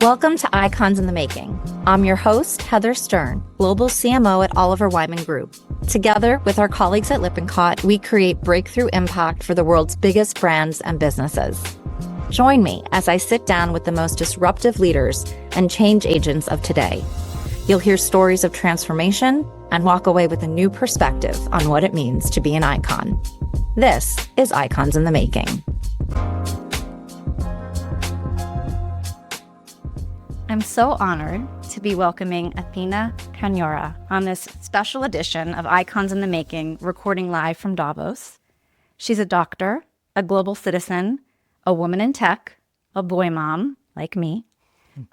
Welcome to Icons in the Making. I'm your host, Heather Stern, Global CMO at Oliver Wyman Group. Together with our colleagues at Lippincott, we create breakthrough impact for the world's biggest brands and businesses. Join me as I sit down with the most disruptive leaders and change agents of today. You'll hear stories of transformation and walk away with a new perspective on what it means to be an icon. This is Icons in the Making. I'm so honored to be welcoming Athina Kanioura on this special edition of Icons in the Making, recording live from Davos. She's a doctor, a global citizen, a woman in tech, a boy mom, like me,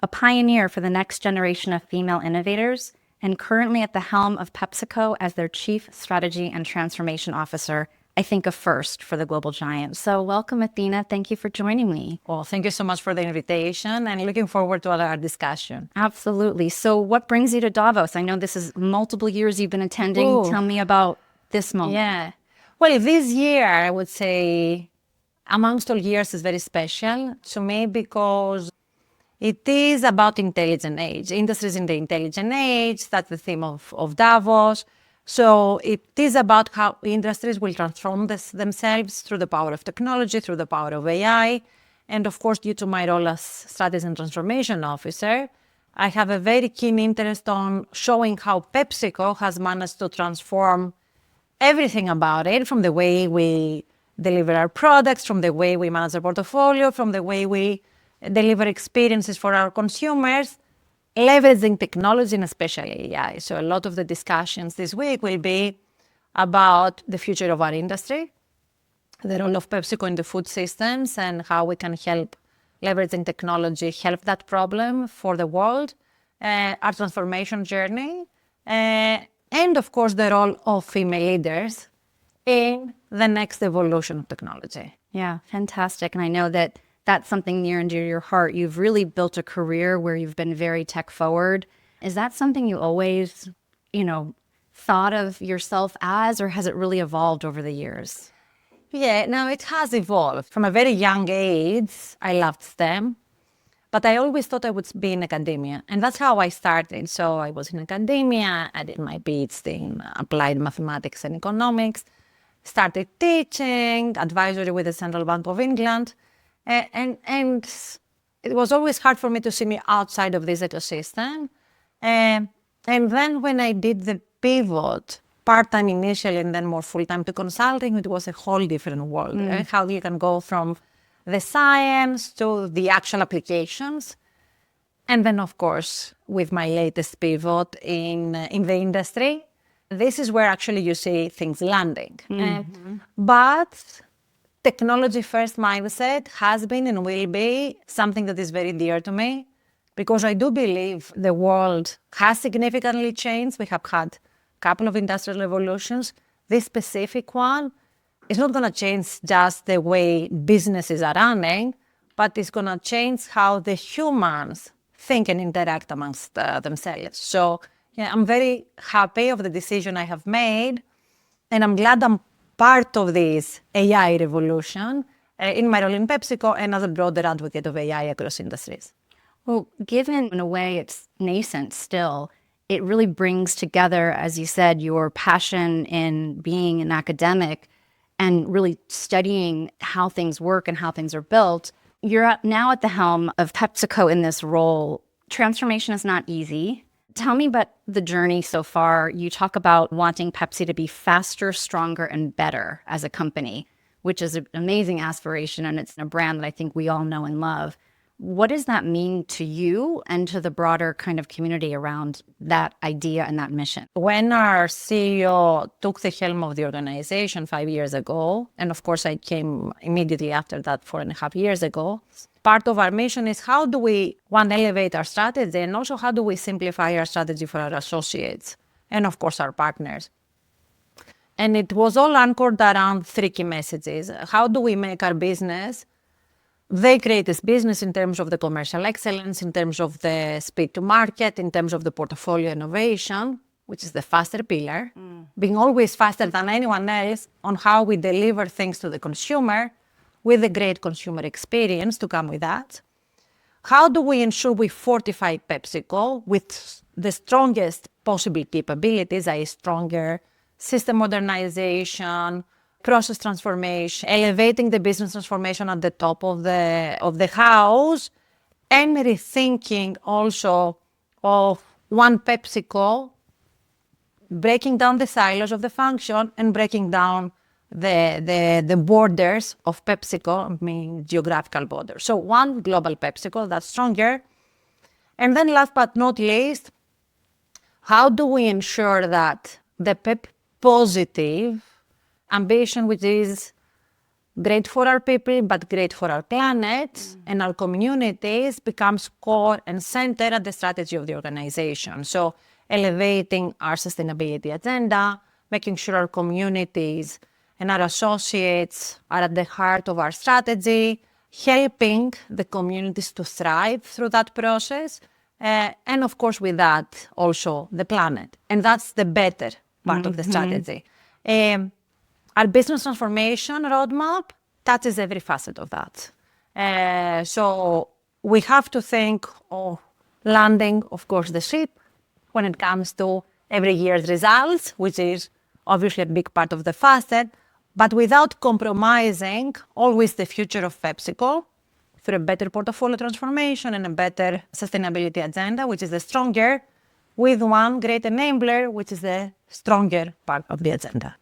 a pioneer for the next generation of female innovators, and currently at the helm of PepsiCo as their Chief Strategy and Transformation Officer. I think a first for the global giant. So welcome, Athina. Thank you for joining me. Well, thank you so much for the invitation and looking forward to our discussion. Absolutely. So what brings you to Davos? I know this is multiple years you've been attending. Ooh. Tell me about this moment. Yeah. Well, this year, I would say, amongst all years, is very special to me because it is about intelligent age. Industries in the intelligent age, that's the theme of Davos. So it is about how industries will transform themselves through the power of technology, through the power of AI. And of course, due to my role as Strategy and Transformation Officer, I have a very keen interest on showing how PepsiCo has managed to transform everything about it, from the way we deliver our products, from the way we manage our portfolio, from the way we deliver experiences for our consumers, leveraging technology and especially AI. So a lot of the discussions this week will be about the future of our industry, the role of PepsiCo in the food systems, and how we can help leveraging technology help that problem for the world, our transformation journey, and of course the role of female leaders in the next evolution of technology. Yeah, fantastic. And I know that that's something near and dear to your heart. You've really built a career where you've been very tech forward. Is that something you always, thought of yourself as, or has it really evolved over the years? Yeah, no, it has evolved. From a very young age, I loved STEM, but I always thought I would be in academia. And that's how I started. So I was in academia, I did my PhD in applied mathematics and economics, started teaching, advisory with the Central Bank of England. And it was always hard for me to see me outside of this ecosystem. And then when I did the pivot, part-time initially and then more full-time to consulting, it was a whole different world. Right? How you can go from the science to the actual applications. And then, of course, with my latest pivot in the industry, this is where actually you see things landing. But technology first mindset has been and will be something that is very dear to me because I do believe the world has significantly changed. We have had a couple of industrial revolutions. This specific one is not going to change just the way businesses are running, but it's going to change how the humans think and interact amongst themselves. So yeah, I'm very happy of the decision I have made, and I'm glad I'm part of this AI revolution in my role in PepsiCo and as a broader advocate of AI across industries. Well, given in a way it's nascent still, it really brings together, as you said, your passion in being an academic and really studying how things work and how things are built. You're now at the helm of PepsiCo in this role. Transformation is not easy. Tell me about the journey so far. You talk about wanting Pepsi to be faster, stronger, and better as a company, which is an amazing aspiration, and it's a brand that I think we all know and love. What does that mean to you and to the broader kind of community around that idea and that mission? When our CEO took the helm of the organization 5 years ago, and of course I came immediately after that 4.5 years ago, part of our mission is how do we, one, elevate our strategy, and also how do we simplify our strategy for our associates and of course our partners. And it was all anchored around three key messages. How do we make our business the greatest business in terms of the commercial excellence, in terms of the speed to market, in terms of the portfolio innovation, which is the faster pillar, being always faster than anyone else on how we deliver things to the consumer with a great consumer experience to come with that. how do we ensure we fortify PepsiCo with the strongest possible capabilities, i.e. stronger system modernization, process transformation, elevating the business transformation at the top of the house, and rethinking also of one PepsiCo, breaking down the silos of the function and breaking down the borders of PepsiCo, I mean geographical borders. So one global PepsiCo that's stronger. And then last but not least, how do we ensure that the Pep positive ambition, which is great for our people, but great for our planet and our communities, becomes core and center at the strategy of the organization. So elevating our sustainability agenda, making sure our communities and our associates are at the heart of our strategy, helping the communities to thrive through that process, and of course with that also the planet. And that's the better part of the strategy. Our business transformation roadmap touches every facet of that. So we have to think of landing, of course, the ship when it comes to every year's results, which is obviously a big part of the facet, but without compromising always the future of PepsiCo through a better portfolio transformation and a better sustainability agenda, which is the stronger, with one great enabler, which is the stronger part of the agenda.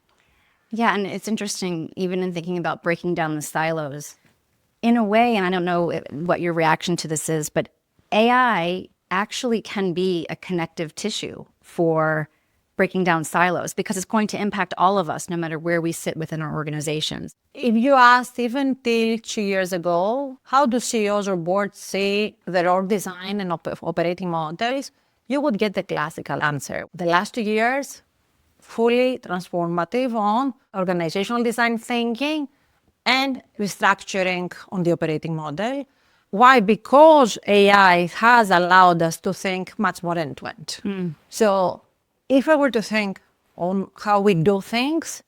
Yeah, and it's interesting, even in thinking about breaking down the silos, in a way, and I don't know what your reaction to this is, but AI actually can be a connective tissue for breaking down silos because it's going to impact all of us no matter where we sit within our organizations. If you asked even till 2 years ago, how do CEOs or boards see their org design and operating models, you would get the classical answer. The last 2 years, fully transformative on organizational design thinking and restructuring on the operating model. Why? Because AI has allowed us to think much more end-to-end. So if I were to think on how we do things,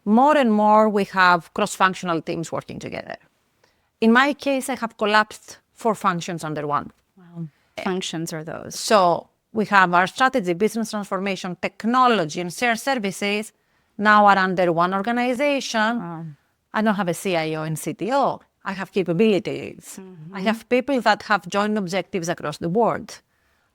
more and more we have cross-functional teams working together. In my case, I have collapsed 4 functions under one. Wow. Functions are those? So we have our strategy, business transformation, technology, and shared services now are under one organization. Wow. I don't have a CIO and CTO. I have capabilities. I have people that have joint objectives across the board.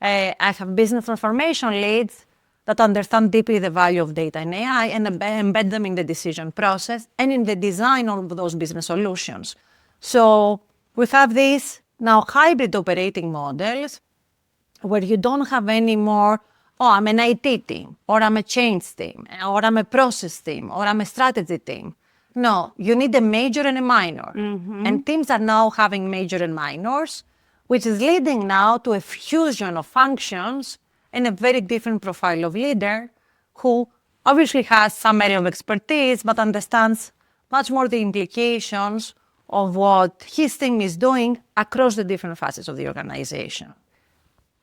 I have business transformation leads that understand deeply the value of data and AI and embed them in the decision process and in the design of those business solutions. So we have these now hybrid operating models where you don't have any more, oh, I'm an IT team, or I'm a change team, or I'm a process team, or I'm a strategy team. No, you need a major and a minor. And teams are now having major and minors, which is leading now to a fusion of functions and a very different profile of leader who obviously has some area of expertise, but understands much more the implications of what his team is doing across the different facets of the organization.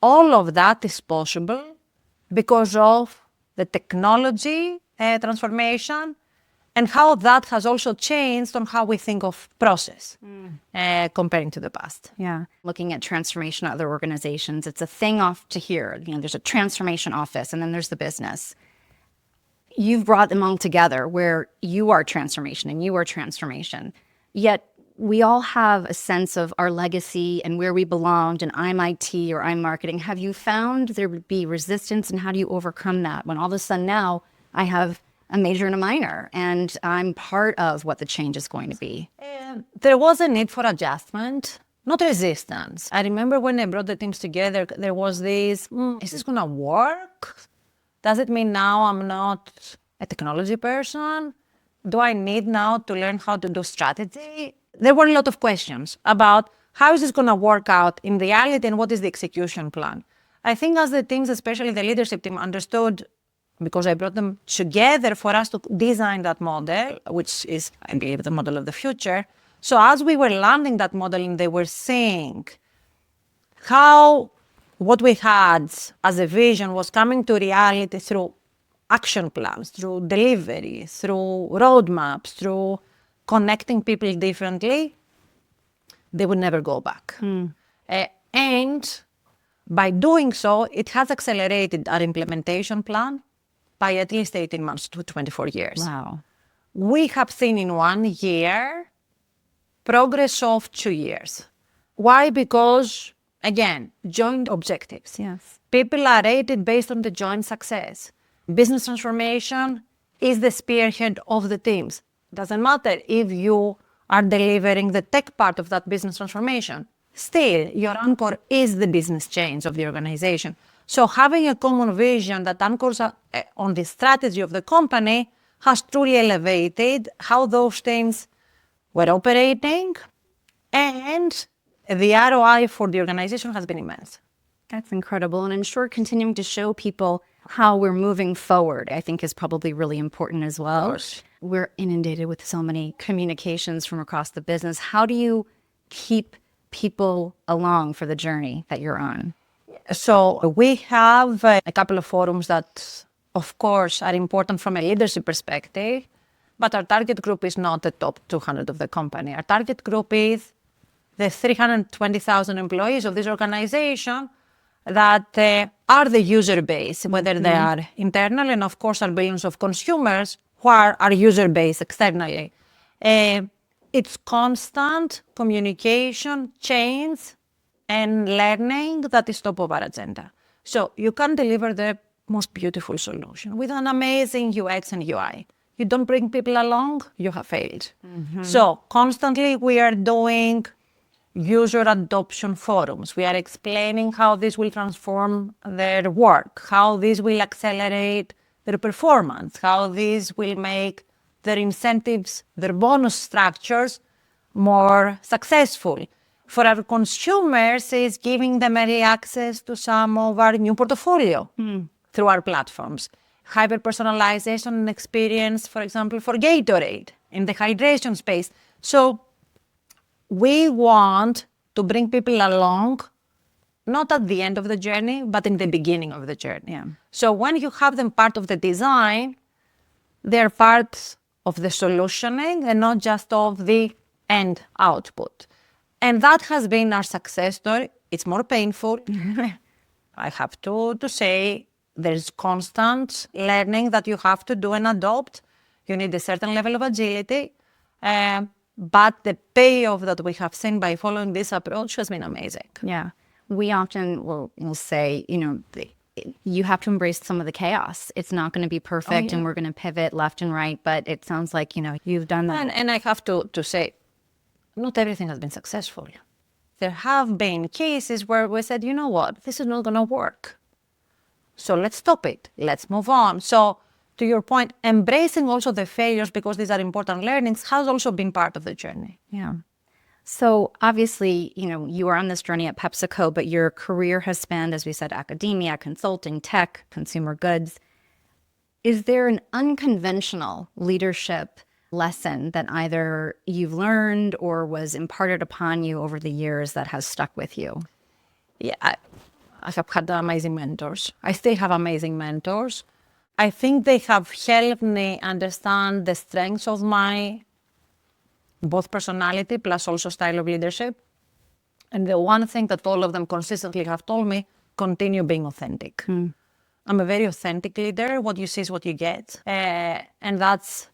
All of that is possible because of the technology transformation and how that has also changed on how we think of process comparing to the past. Yeah. Looking at transformation at other organizations, it's a thing off to here. You know, there's a transformation office and then there's the business. You've brought them all together where you are transformation and you are transformation. Yet we all have a sense of our legacy and where we belonged, and I'm IT or I'm marketing. Have you found there would be resistance, and how do you overcome that when all of a sudden now I have a major and a minor and I'm part of what the change is going to be? There was a need for adjustment, not resistance. I remember when I brought the teams together, there was this, is this going to work? Does it mean now I'm not a technology person? Do I need now to learn how to do strategy? There were a lot of questions about how is this going to work out in reality and what is the execution plan. I think as the teams, especially the leadership team, understood, because I brought them together for us to design that model, which is, I believe, the model of the future. So as we were landing that model and they were seeing how what we had as a vision was coming to reality through action plans, through delivery, through roadmaps, through connecting people differently, they would never go back. And by doing so, it has accelerated our implementation plan by at least 18 months to 24 years. Wow. We have seen in 1 year progress of 2 years. Why? Because, again, joint objectives. Yes. People are rated based on the joint success. Business transformation is the spearhead of the teams. Doesn't matter if you are delivering the tech part of that business transformation. Still, your anchor is the business change of the organization. So having a common vision that anchors on the strategy of the company has truly elevated how those teams were operating, and the ROI for the organization has been immense. That's incredible. And I'm sure continuing to show people how we're moving forward, I think, is probably really important as well. Of course. We're inundated with so many communications from across the business. How do you keep people along for the journey that you're on? So we have a couple of forums that, of course, are important from a leadership perspective, but our target group is not the top 200 of the company. Our target group is the 320,000 employees of this organization that are the user base, whether they are internal, and of course our billions of consumers who are our user base externally. It's constant communication, change, and learning that is top of our agenda. So you can deliver the most beautiful solution with an amazing UX and UI. You don't bring people along, you have failed. So constantly we are doing user adoption forums. We are explaining how this will transform their work, how this will accelerate their performance, how this will make their incentives, their bonus structures more successful. For our consumers, is giving them early access to some of our new portfolio through our platforms. Hyper-personalization and experience, for example, for Gatorade in the hydration space. So we want to bring people along, not at the end of the journey, but in the beginning of the journey. Yeah. So when you have them part of the design, they're part of the solutioning and not just of the end output. And that has been our success story. It's more painful. I have to say, there's constant learning that you have to do and adopt. You need a certain level of agility. But the payoff that we have seen by following this approach has been amazing. Yeah. We often will say, you have to embrace some of the chaos. It's not going to be perfect and we're going to pivot left and right. But it sounds like, you've done that. And I have to say, not everything has been successful. There have been cases where we said, you know what, this is not going to work. So let's stop it. Let's move on. So to your point, embracing also the failures because these are important learnings has also been part of the journey. Yeah. So obviously, you are on this journey at PepsiCo, but your career has spanned, as we said, academia, consulting, tech, consumer goods. Is there an unconventional leadership lesson that either you've learned or was imparted upon you over the years that has stuck with you? Yeah, I have had amazing mentors. I still have amazing mentors. I think they have helped me understand the strengths of my both personality plus also style of leadership. And the one thing that all of them consistently have told me, continue being authentic. I'm a very authentic leader. What you see is what you get. And that's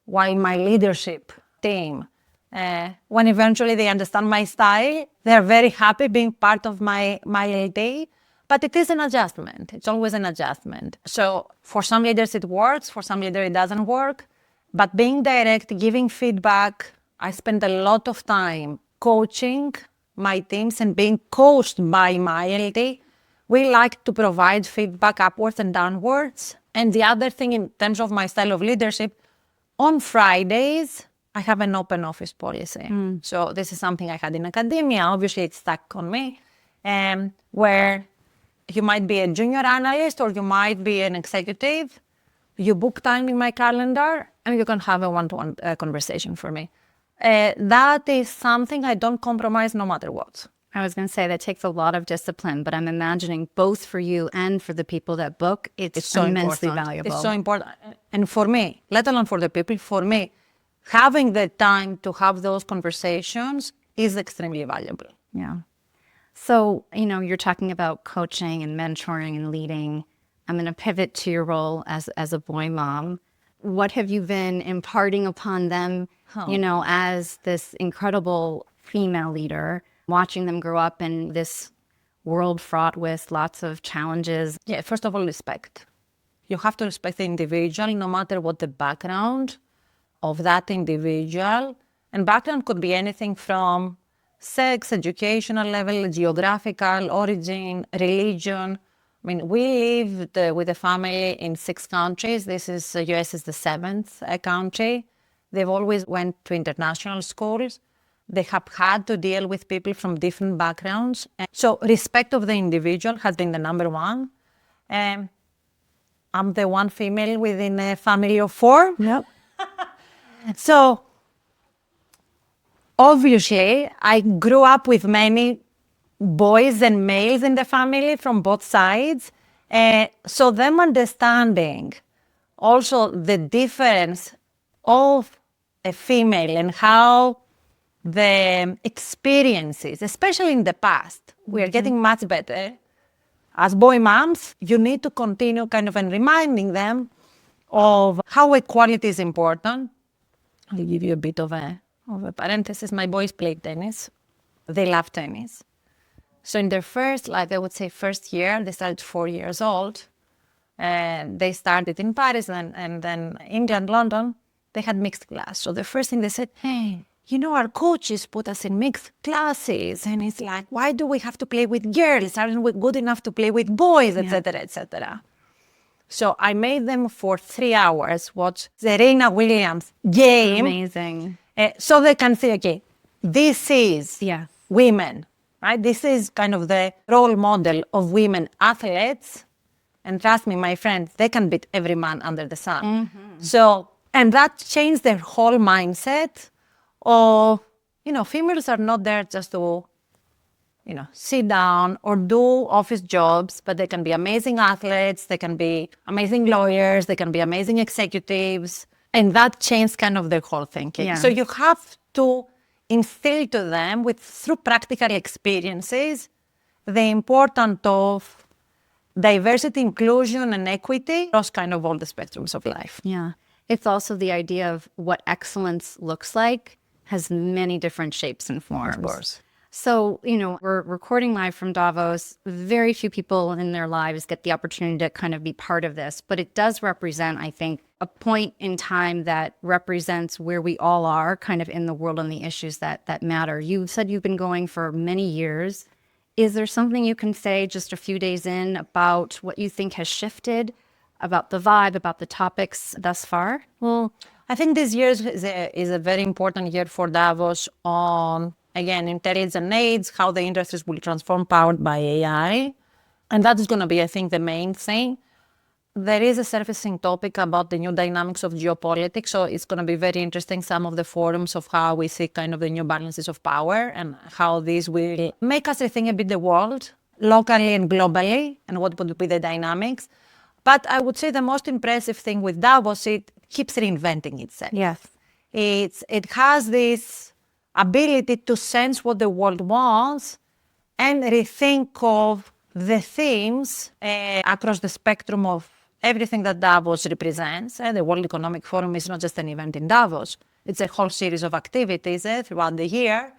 why my leadership team, when eventually they understand my style, they're very happy being part of my LD. But it is an adjustment. It's always an adjustment. So for some leaders it works, for some leaders it doesn't work. But being direct, giving feedback, I spend a lot of time coaching my teams and being coached by my LD. We like to provide feedback upwards and downwards. And the other thing in terms of my style of leadership, on Fridays, I have an open office policy. So this is something I had in academia. Obviously, it's stuck on me, where you might be a junior analyst or you might be an executive. You book time in my calendar and you can have a one-to-one conversation for me. That is something I don't compromise no matter what. I was going to say that takes a lot of discipline, but I'm imagining both for you and for the people that book, it's so immensely valuable. It's so important. And for me, let alone for the people, for me, having the time to have those conversations is extremely valuable. Yeah. So, you're talking about coaching and mentoring and leading. I'm going to pivot to your role as a boy mom. What have you been imparting upon them, as this incredible female leader, watching them grow up in this world fraught with lots of challenges? Yeah, first of all, respect. You have to respect the individual, no matter what the background of that individual. And background could be anything from sex, educational level, geographical origin, religion. I mean, we lived with a family in 6 countries. This is US is the 7th country. They've always went to international schools. They have had to deal with people from different backgrounds. And so respect of the individual has been the number one. I'm the one female within a family of 4. Yep. So obviously, I grew up with many boys and males in the family from both sides. So them understanding also the difference of a female and how the experiences, especially in the past, we are getting much better. As boy moms, you need to continue kind of and reminding them of how equality is important. I'll give you a bit of a parenthesis. My boys play tennis. They love tennis. So in their first, I would say first year, they started 4 years old. And they started in Paris and then England, London. They had mixed class. So the first thing they said, hey, our coaches put us in mixed classes. And it's like, why do we have to play with girls? Aren't we good enough to play with boys, etc., etc.? So I made them for 3 hours watch Serena Williams game. Amazing. So they can say, okay, this is women, right? This is kind of the role model of women athletes. And trust me, my friends, they can beat every man under the sun. Mm-hmm. So, and that changed their whole mindset of, females are not there just to, sit down or do office jobs, but they can be amazing athletes, they can be amazing lawyers, they can be amazing executives. And that changed kind of their whole thinking. Yeah. So you have to instill to them through practical experiences, the importance of diversity, inclusion, and equity across kind of all the spectrums of life. Yeah. It's also the idea of what excellence looks like has many different shapes and forms. Of course. So, we're recording live from Davos. Very few people in their lives get the opportunity to kind of be part of this, but it does represent, I think, a point in time that represents where we all are kind of in the world and the issues that matter. You said you've been going for many years. Is there something you can say just a few days in about what you think has shifted, about the vibe, about the topics thus far? Well, I think this year is a very important year for Davos on, again, intelligence and aids, how the industries will transform powered by AI. And that is going to be, I think, the main thing. There is a surfacing topic about the new dynamics of geopolitics. So it's going to be very interesting, some of the forums of how we see kind of the new balances of power and how this will make us rethink a bit the world, locally and globally, and what would be the dynamics. But I would say the most impressive thing with Davos, it keeps reinventing itself. Yes. It has this ability to sense what the world wants and rethink of the themes across the spectrum of everything that Davos represents. The World Economic Forum is not just an event in Davos. It's a whole series of activities throughout the year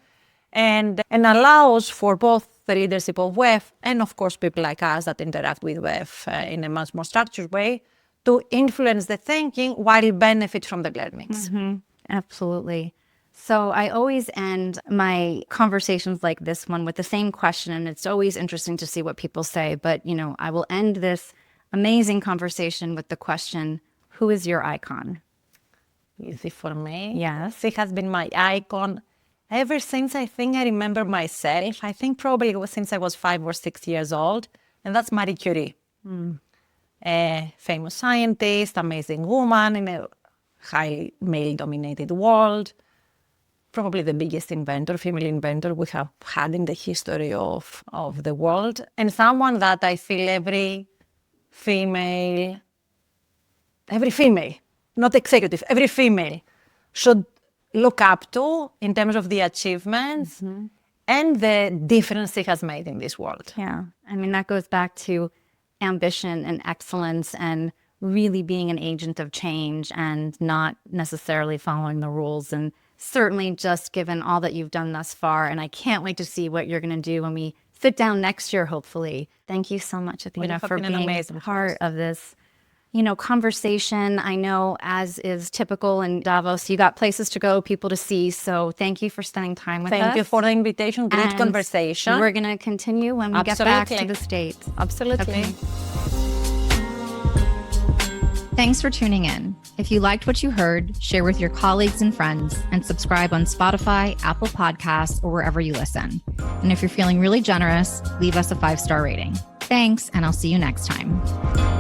and allows for both the leadership of WEF and, of course, people like us that interact with WEF in a much more structured way to influence the thinking while benefit from the learnings. Mm-hmm. Absolutely. So I always end my conversations like this one with the same question, and it's always interesting to see what people say. But, I will end this amazing conversation with the question, who is your icon? Easy for me. Yes. She has been my icon ever since I think I remember myself. I think probably it was since I was 5 or 6 years old. And that's Marie Curie. A famous scientist, amazing woman in a highly male-dominated world. Probably the biggest inventor, female inventor we have had in the history of the world. And someone that I feel every female, not executive, every female should look up to in terms of the achievements and the difference it has made in this world. Yeah. I mean, that goes back to ambition and excellence and really being an agent of change and not necessarily following the rules. And certainly just given all that you've done thus far. And I can't wait to see what you're going to do when we sit down next year, hopefully. Thank you so much, Athina, for being part of this, conversation. I know, as is typical in Davos, you got places to go, people to see. So thank you for spending time with us. Thank you for the invitation. Great And conversation. We're going to continue when we get back to the States. Absolutely. Okay. Thanks for tuning in. If you liked what you heard, share with your colleagues and friends, and subscribe on Spotify, Apple Podcasts, or wherever you listen. And if you're feeling really generous, leave us a 5-star rating. Thanks, and I'll see you next time.